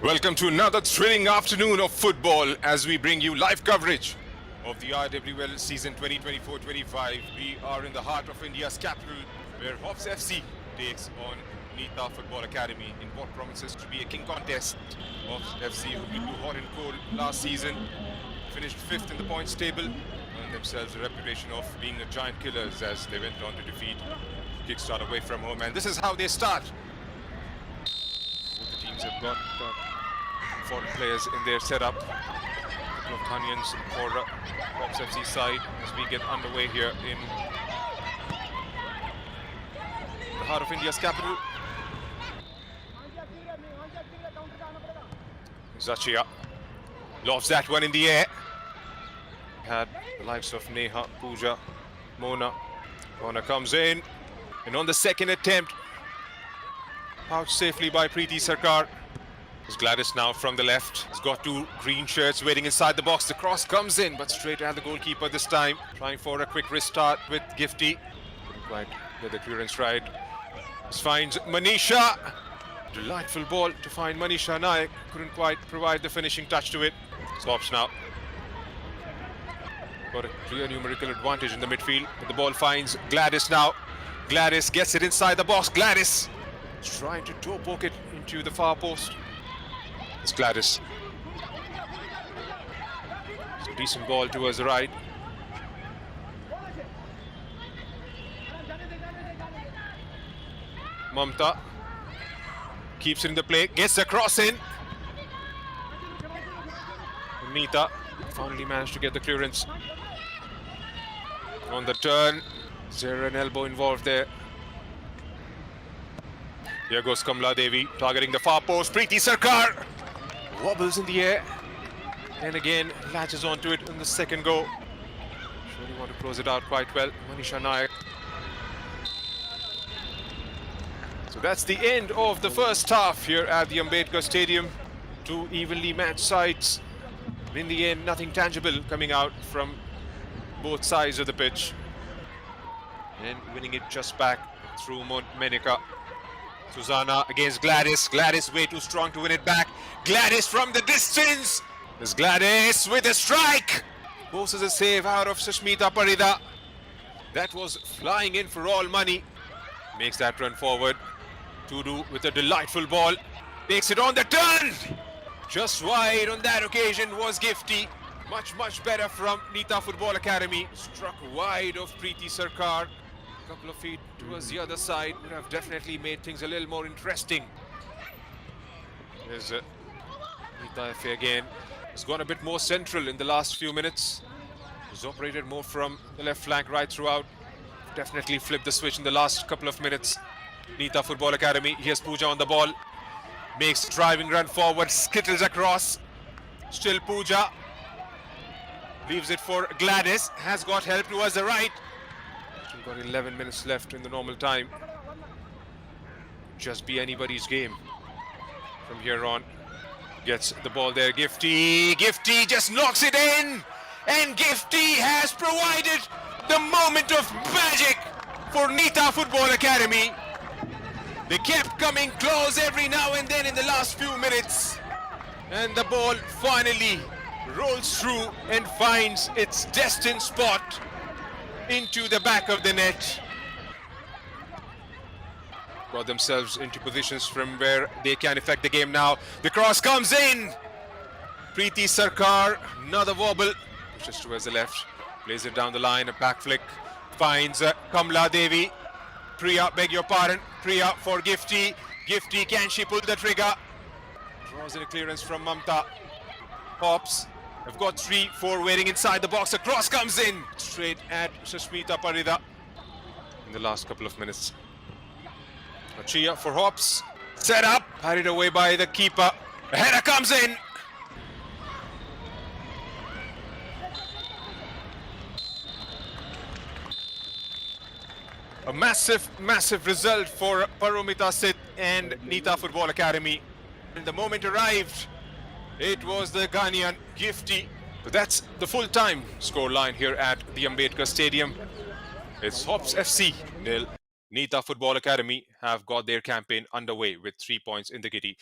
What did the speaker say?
Welcome to another thrilling afternoon of football as we bring you live coverage of the IWL season 2024-25. We are in the heart of India's capital where Hops FC takes on Nita Football Academy in what promises to be a king contest. Hops FC, who beat hot and cold last season, finished 5th in the points table, earned themselves a reputation of being a giant killers as they went on to defeat Kickstart away from home. And this is how they start. Both the teams have got foreign players in their setup. A couple of Thanians for Hops FC side as we get underway here in the heart of India's capital. Zachia lofts that one in the air. Had the likes of Neha, Pooja, Mona. Mona comes in, and on the second attempt, pouched safely by Preeti Sarkar. It's Gladys now from the left. He's got two green shirts waiting inside the box. The cross comes in, but straight at the goalkeeper this time. Trying for a quick wrist start with Gifty. Couldn't quite get the clearance right. This finds Manisha. Delightful ball to find Manisha Naik. Couldn't quite provide the finishing touch to it. Stops now. Got a clear numerical advantage in the midfield. But the ball finds Gladys now. Gladys gets it inside the box. Gladys is trying to toe poke it into the far post. It's Gladys. It's a decent ball towards the right. Mamta keeps it in the play, gets the cross in. Nita finally managed to get the clearance. On the turn, is there an elbow involved there? Here goes Kamla Devi, targeting the far post. Preeti Sarkar wobbles in the air and again latches onto it in the second go. Surely want to close it out quite well. Manisha Naik. So that's the end of the first half here at the Ambedkar Stadium. Two evenly matched sides. In the end, nothing tangible coming out from both sides of the pitch. And winning it just back through Menika. Susanna against Gladys. Gladys way too strong to win it back. Gladys from the distance. There's Gladys with a strike. Forces a save out of Sushmita Parida. That was flying in for all money. Makes that run forward. Tudu with a delightful ball. Takes it on the turn. Just wide on that occasion was Gifty. Much better from Nita Football Academy. Struck wide of Preeti Sarkar. A couple of feet towards the other side would have definitely made things a little more interesting. There's Nita FA again. It's gone a bit more central in the last few minutes. He's operated more from the left flank right throughout. Definitely flipped the switch in the last couple of minutes. Nita Football Academy. Here's Pooja on the ball. Makes driving run forward, skittles across. Still Pooja. Leaves it for Gladys. Has got help towards the right. Still got 11 minutes left in the normal time. Just be anybody's game from here on. Gets the ball there. Gifty. Gifty just knocks it in. And Gifty has provided the moment of magic for Nita Football Academy. They kept coming close every now and then in the last few minutes. And the ball finally rolls through and finds its destined spot into the back of the net. Got themselves into positions from where they can affect the game now. The cross comes in. Preeti Sarkar, another wobble. Just towards the left. Plays it down the line, a back flick. Finds Kamla Devi. Priya, beg your pardon. Priya for Gifty. Gifty, can she pull the trigger? Draws in a clearance from Mamta. Hops. They've got 3-4 waiting inside the box. A cross comes in straight at Sushmita Parida in the last couple of minutes. Achia for Hops. Set up. Carried away by the keeper. A header comes in. A massive result for Paromita Sit and Nita Football Academy. And the moment arrived, it was the Ghanaian Gifty. But that's the full-time scoreline here at the Ambedkar Stadium. It's Hops FC 0. Nita Football Academy have got their campaign underway with 3 points in the kitty.